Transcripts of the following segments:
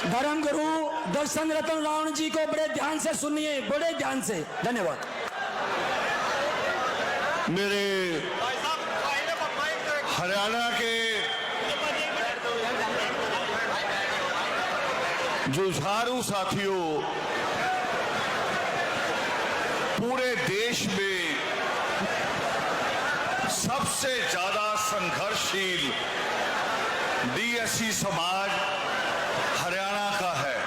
धर्म गुरु दर्शन रतन रावण जी को बड़े ध्यान से सुनिए, बड़े ध्यान से। धन्यवाद। मेरे हरियाणा के जुझारू साथियों, पूरे देश में सबसे ज्यादा संघर्षशील डीएससी समाज हरियाणा का है,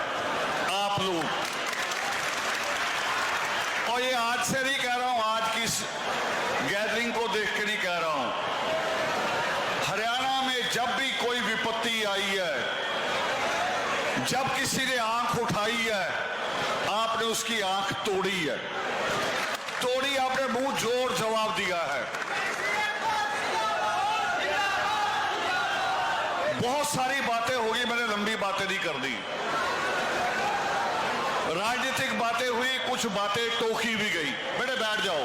आप लोग। और ये आज से नहीं कह रहा हूं, आज की इस गैदरिंग को देख के नहीं कह रहा हूं। हरियाणा में जब भी कोई विपत्ति आई है, जब किसी ने आंख उठाई है, आपने उसकी आंख तोड़ी है, तोड़ी, आपने मुंह जोड़ जवाब दिया है। बहुत सारी बातें होगी, मैंने लंबी बातें नहीं कर दी, राजनीतिक बातें हुई, कुछ बातें टोकी भी गई। बेटे बैठ जाओ।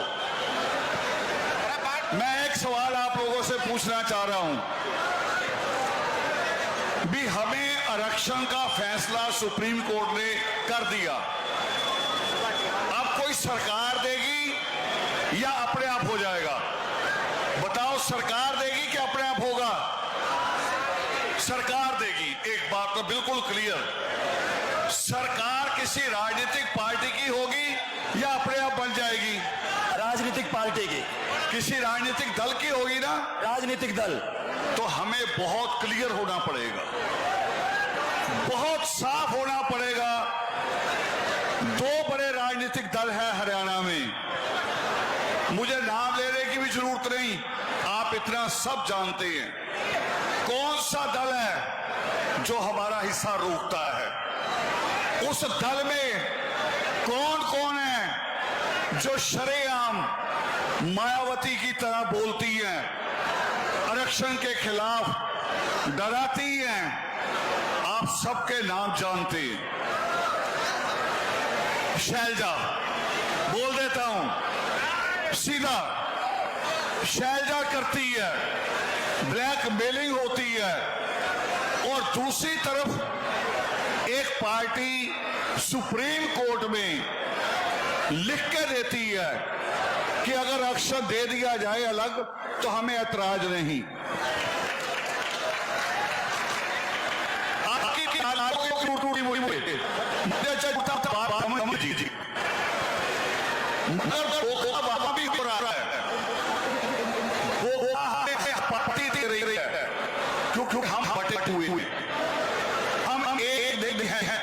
मैं एक सवाल आप लोगों से पूछना चाह रहा हूं भी, हमें आरक्षण का फैसला सुप्रीम कोर्ट ने कर दिया, अब कोई सरकार देगी या अपने आप हो जाएगा? बताओ, सरकार देगी कि अपने आप होगा? सरकार देगी। एक बात तो बिल्कुल क्लियर, सरकार किसी राजनीतिक पार्टी की होगी या अपने आप बन जाएगी? राजनीतिक पार्टी की, किसी राजनीतिक दल की होगी ना? राजनीतिक दल। तो हमें बहुत क्लियर होना पड़ेगा, बहुत साफ होना पड़ेगा। दो बड़े राजनीतिक दल हैं हरियाणा में, मुझे नाम लेने की भी जरूरत नहीं, आप इतना सब जानते हैं। कौन सा दल है जो हमारा हिस्सा रोकता है? उस दल में कौन कौन है जो शरेआम मायावती की तरह बोलती हैं, आरक्षण के खिलाफ डराती हैं? आप सबके नाम जानते हैं। शैलजा, बोल देता हूं सीधा, शैलजा करती है, ब्लैकमेलिंग होती है। और दूसरी तरफ एक पार्टी सुप्रीम कोर्ट में लिख के देती है कि अगर आरक्षण दे दिया जाए अलग तो हमें ऐतराज नहीं। पार्टी दे रही है क्योंकि हम बटे हुए, हम एक हैं,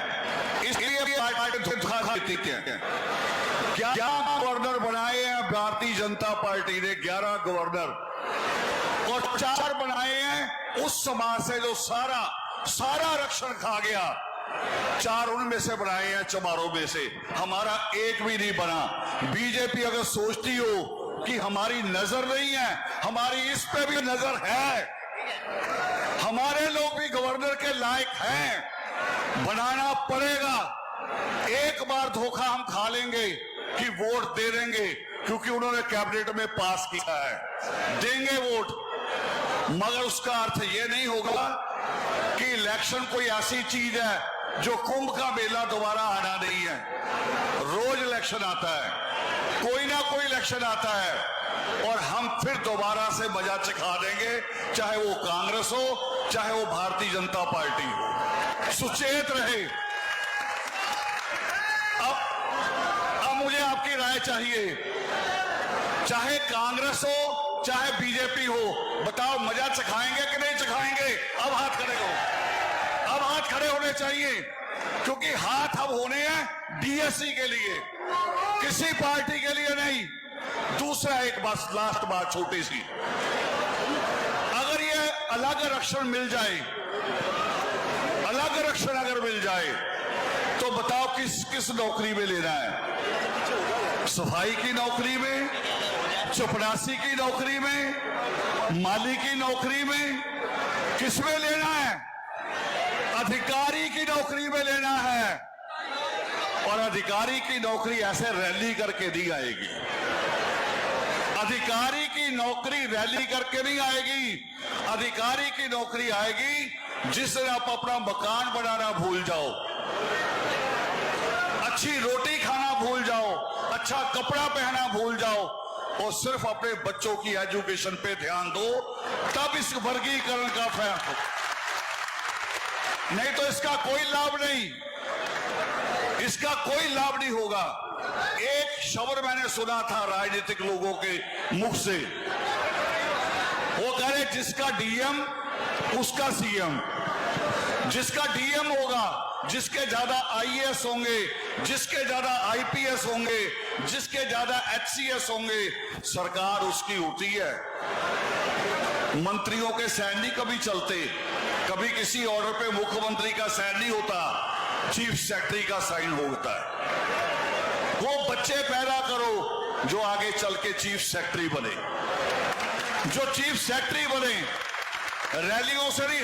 इसलिए पार्टी देती है। क्या गवर्नर बनाए हैं भारतीय जनता पार्टी ने? 11 गवर्नर, और 4 बनाए हैं उस समाज से जो सारा आरक्षण खा गया। 4 उनमें से बनाए हैं, चमारों में से। हमारा एक भी नहीं बना। बीजेपी अगर सोचती हो कि हमारी नजर नहीं है, हमारी इस पे भी नजर है। हमारे लोग भी गवर्नर के लायक हैं, बनाना पड़ेगा। एक बार धोखा हम खा लेंगे कि वोट दे देंगे, क्योंकि उन्होंने कैबिनेट में पास किया है, देंगे वोट, मगर उसका अर्थ यह नहीं होगा कि इलेक्शन कोई ऐसी चीज है जो कुंभ का मेला दोबारा आना नहीं है। रोज इलेक्शन आता है, कोई ना कोई इलेक्शन आता है, और हम फिर दोबारा से मजा चखा देंगे, चाहे वो कांग्रेस हो, चाहे वो भारतीय जनता पार्टी हो। सुचेत रहे। अब मुझे आपकी राय चाहिए, चाहे कांग्रेस हो चाहे बीजेपी हो, बताओ मजा चखाएंगे कि नहीं चखाएंगे? अब हाथ खड़े हो, अब हाथ खड़े होने चाहिए, क्योंकि हाथ अब होने हैं डीएससी के लिए, किसी पार्टी के लिए नहीं। दूसरा एक बात, लास्ट बात छोटी सी, अगर ये अलग आरक्षण मिल जाए, अलग आरक्षण अगर मिल जाए, तो बताओ किस नौकरी में लेना है? सफाई की नौकरी में, चपरासी की नौकरी में, माली की नौकरी में, किसमें लेना है? अधिकारी की नौकरी में लेना है। और अधिकारी की नौकरी ऐसे रैली करके नहीं आएगी। अधिकारी की नौकरी रैली करके नहीं आएगी। अधिकारी की नौकरी आएगी जिस दिन आप अपना मकान बनाना भूल जाओ, अच्छी रोटी खाना भूल जाओ, अच्छा कपड़ा पहनना भूल जाओ और सिर्फ अपने बच्चों की एजुकेशन पे ध्यान दो, तब इस वर्गीकरण का फैसला हो। नहीं तो इसका कोई लाभ नहीं, इसका कोई लाभ नहीं होगा। एक शब्द मैंने सुना था राजनीतिक लोगों के मुख से, वो कह रहे जिसका डीएम उसका सीएम, जिसका डीएम होगा, जिसके ज्यादा आईएएस होंगे, जिसके ज्यादा आईपीएस होंगे, जिसके ज्यादा एचसीएस होंगे, सरकार उसकी होती है। मंत्रियों के साइन नहीं कभी चलते, कभी किसी ऑर्डर पे मुख्यमंत्री का साइन नहीं होता, चीफ सेक्रेटरी का साइन होता है। वो बच्चे पैदा करो जो आगे चल के चीफ सेक्रेटरी बने, जो चीफ सेक्रेटरी बने। रैलियों से नहीं,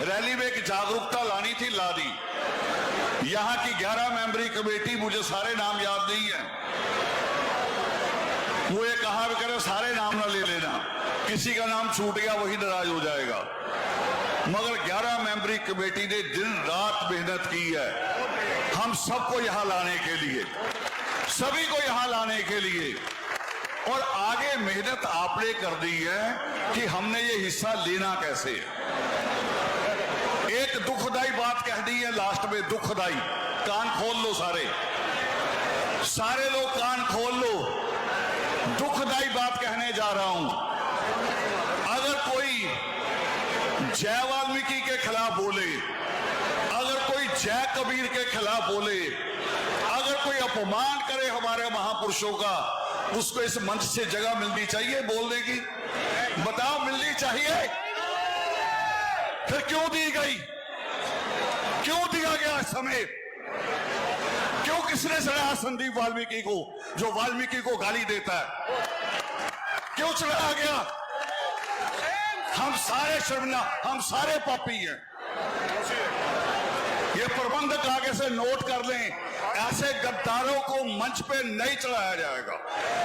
रैली में एक जागरूकता लानी थी, ला दी। यहां की 11 मेंबरी कमेटी, मुझे सारे नाम याद नहीं है, वो ये कहा भी करे सारे नाम ना ले लेना, किसी का नाम छूट गया वही नाराज हो जाएगा। मगर 11 मेंबरी कमेटी ने दिन रात मेहनत की है हम सबको यहां लाने के लिए, सभी को यहां लाने के लिए। और आगे मेहनत आपने कर दी है कि हमने ये हिस्सा लेना कैसे है। एक दुखदाई बात कह दी है लास्ट में, दुखदाई, कान खोल लो सारे लोग कान खोल लो। दुखदाई बात कहने जा रहा हूं। अगर कोई जय वाल्मीकि के खिलाफ बोले, अगर कोई जय कबीर के खिलाफ बोले, अगर कोई अपमान करे हमारे महापुरुषों का, उसको इस मंच से जगह मिलनी चाहिए बोलने की। बताओ, मिलनी चाहिए? फिर क्यों दी गई? क्यों दिया गया समय? क्यों किसने चढ़ाया संदीप वाल्मीकि को, जो वाल्मीकि को गाली देता है? क्यों चढ़ाया गया? हम सारे शर्मिंदा, हम सारे पापी हैं। ये प्रबंधक आगे से नोट कर लें, ऐसे गद्दारों को मंच पे नहीं चढ़ाया जाएगा।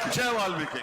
जय वाल्मीकि।